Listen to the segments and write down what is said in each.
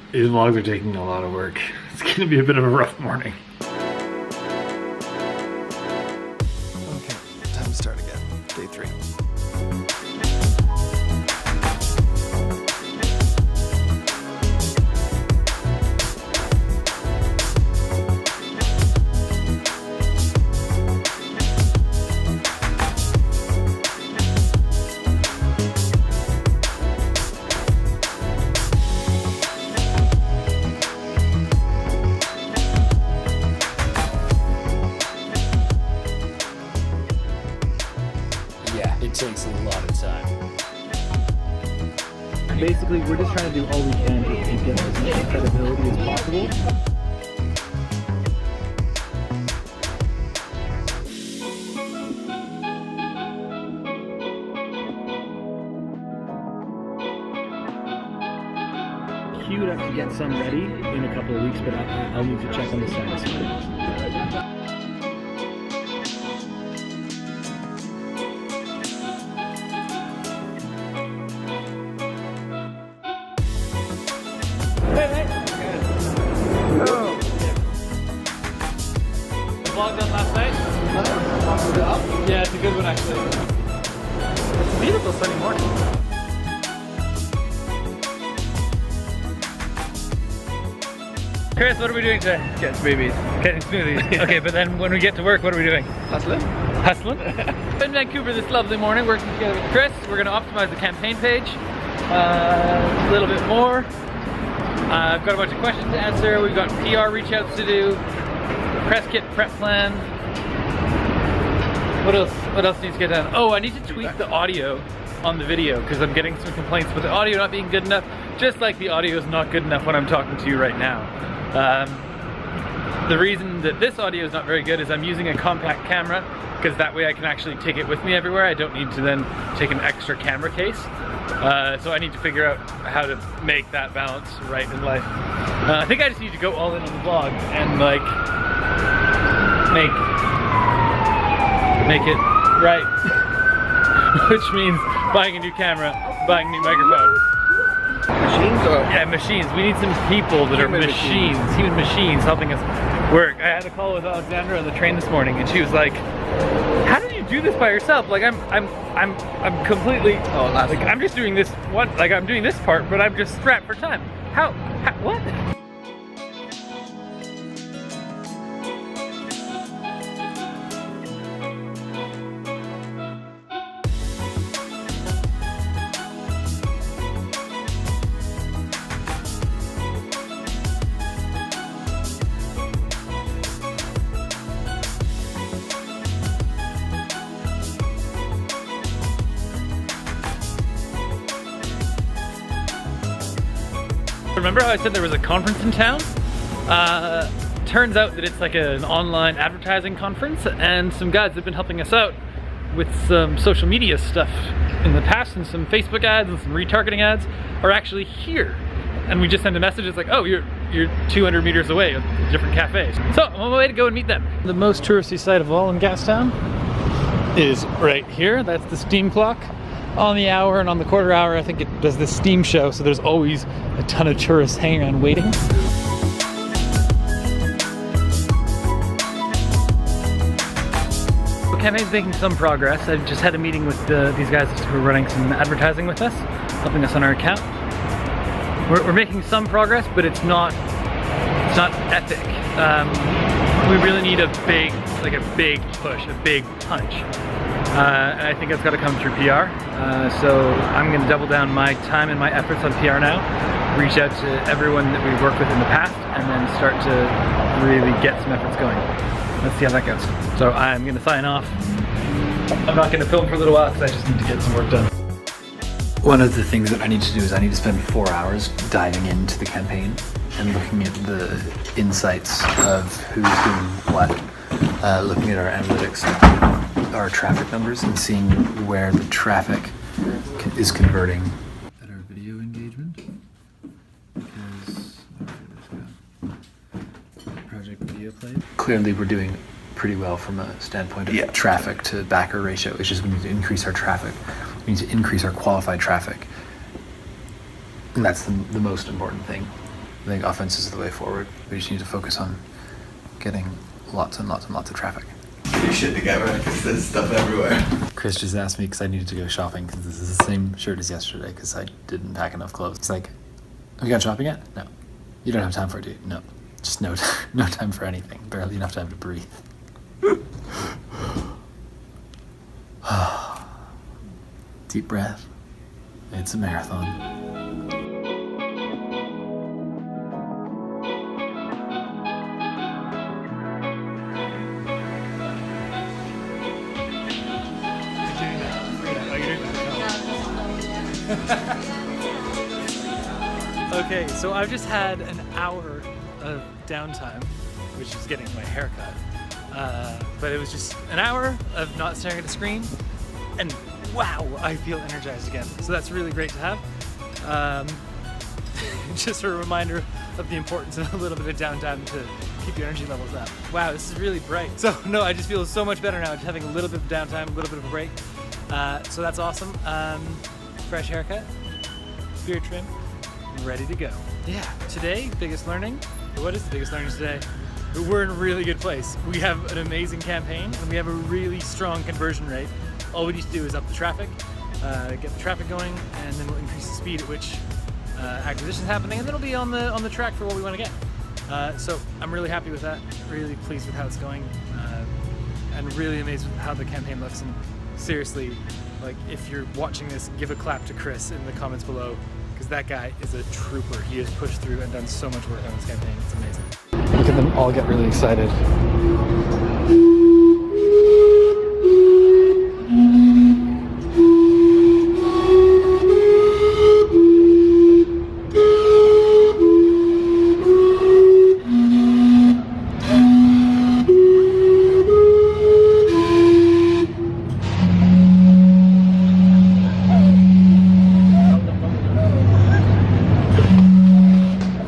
These vlogs are taking a lot of work. It's gonna be a bit of a rough morning. Okay, time to start again. Day 3. Yeah, it takes a lot of time. Basically, we're just trying to do all we can to get as much credibility as possible. Queued up to get some ready in a couple of weeks, but I'll need to check on the status of it. Vlog done last night? Yeah, it's a good one actually. It's a beautiful sunny morning. Chris, what are we doing today? Getting smoothies. Getting smoothies. Okay, but then when we get to work, what are we doing? Hustling? Hustling? In Vancouver this lovely morning, working together with Chris. We're going to optimize the campaign page a little bit more. I've got a bunch of questions to answer. We've got PR reach outs to do. Press kit prep plan. What else? What else needs to get done? Oh, I need to tweak the audio on the video because I'm getting some complaints with the audio not being good enough. Just like the audio is not good enough when I'm talking to you right now. The reason that this audio is not very good is I'm using a compact camera because that way I can actually take it with me everywhere. I don't need to then take an extra camera case. So I need to figure out how to make that balance right in life. I think I just need to go all in on the vlog and like make it right. Which means buying a new camera, buying a new microphone. Machines or? Yeah, machines. We need some people that are machines, human machines helping us work. I had a call with Alexandra on the train this morning and she was like, how do you do this by yourself? Like I'm completely, like I'm just doing this one, like I'm doing this part, but I'm just strapped for time. How what? Remember how I said there was a conference in town? Turns out that it's like an online advertising conference, and some guys have been helping us out with some social media stuff in the past, and some Facebook ads and some retargeting ads are actually here. And we just send a message, it's like, oh, you're 200 meters away at different cafes. So I'm on my way to go and meet them. The most touristy site of all in Gastown is right here. That's the steam clock. On the hour and on the quarter hour, I think it does this steam show, so there's always a ton of tourists hanging around waiting. The campaign's making some progress. I've just had a meeting with these guys who are running some advertising with us, helping us on our account. We're making some progress, but it's not epic. We really need a big push, a big punch. And I think it's got to come through PR. So I'm going to double down my time and my efforts on PR now, reach out to everyone that we've worked with in the past, and then start to really get some efforts going. Let's see how that goes. So I'm going to sign off. I'm not going to film for a little while because I just need to get some work done. One of the things that I need to do is I need to spend 4 hours diving into the campaign and looking at the insights of who's doing what, looking at our analytics, our traffic numbers, and seeing where the traffic is converting. At our video engagement, because project video play. Clearly, we're doing pretty well from a standpoint of traffic to backer ratio. It's just we need to increase our traffic. We need to increase our qualified traffic, and that's the most important thing. I think offense is the way forward. We just need to focus on getting lots and lots and lots of traffic. Get your shit together because there's stuff everywhere. Chris just asked me because I needed to go shopping because this is the same shirt as yesterday because I didn't pack enough clothes. It's like, have you gone shopping yet? No. You don't have time for it, do you? No. Just no time for anything. Barely enough time to breathe. Deep breath. It's a marathon. Okay, so I've just had an hour of downtime, which is getting my hair cut. But it was just an hour of not staring at a screen, and wow, I feel energized again. So that's really great to have. Just a reminder of the importance of a little bit of downtime to keep your energy levels up. Wow, this is really bright. So no, I just feel so much better now, just having a little bit of downtime, a little bit of a break. So that's awesome. Fresh haircut, beard trim, ready to go. Yeah, today, biggest learning. What is the biggest learning today? We're in a really good place. We have an amazing campaign and we have a really strong conversion rate. All we need to do is up the traffic, get the traffic going, and then we'll increase the speed at which acquisition is happening, and then it'll be on the track for what we want to get. So I'm really happy with that, really pleased with how it's going, and really amazed with how the campaign looks. And seriously, like, if you're watching this, give a clap to Chris in the comments below, because that guy is a trooper. He has pushed through and done so much work on this campaign. It's amazing. Look at them all get really excited.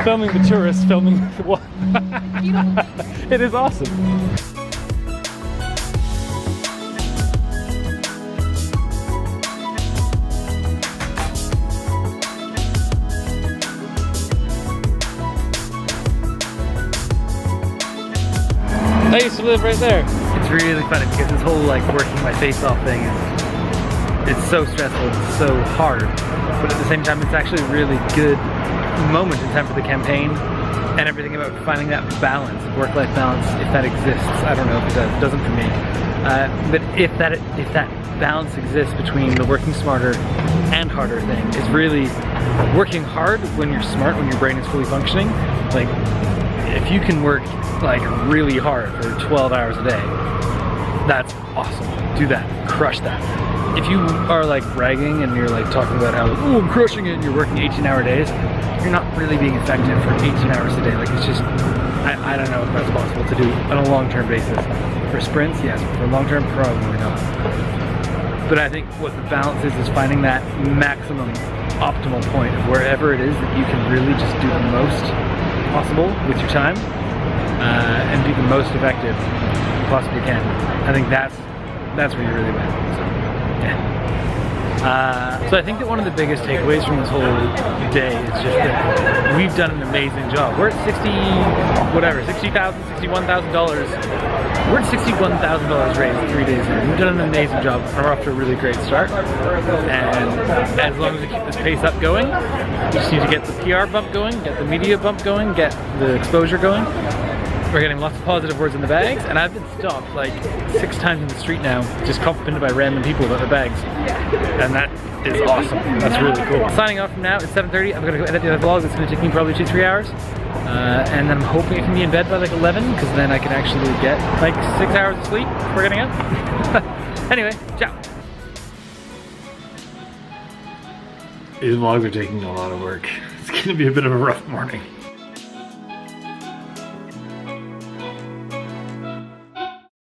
Filming the tourists, filming what? It is awesome. I used to live right there. It's really funny because this whole like working my face off thing it's so stressful, it's so hard, but at the same time it's actually a really good moment in time for the campaign and everything about finding that balance, work-life balance, if that exists. I don't know if it does. It doesn't for me. But if that balance exists between the working smarter and harder thing, is really working hard when you're smart, when your brain is fully functioning. Like, if you can work like really hard for 12 hours a day, that's awesome. Do that. Crush that. If you are like bragging and you're like talking about how, oh, I'm crushing it, and you're working 18-hour days, you're not really being effective for 18 hours a day. Like, it's just, I don't know if that's possible to do on a long-term basis. For sprints, yes. For long-term, probably not. But I think what the balance is finding that maximum optimal point of wherever it is that you can really just do the most possible with your time and be the most effective you possibly can. I think that's where you really win. So, yeah. So I think that one of the biggest takeaways from this whole day is just that we've done an amazing job. We're at $61,000 We're at $61,000 raised 3 days in. We've done an amazing job. We're off to a really great start. And as long as we keep this pace up going, we just need to get the PR bump going, get the media bump going, get the exposure going. We're getting lots of positive words in the bags, and I've been stopped like 6 times in the street now, just complimented by random people about the bags. And that is awesome. That's really cool. Signing off from now, it's 7:30. I'm gonna go edit the other vlog. It's gonna take me probably 2-3 hours. And then I'm hoping I can be in bed by like 11, because then I can actually get like 6 hours of sleep before getting up. Anyway, ciao. These vlogs are taking a lot of work. It's gonna be a bit of a rough morning.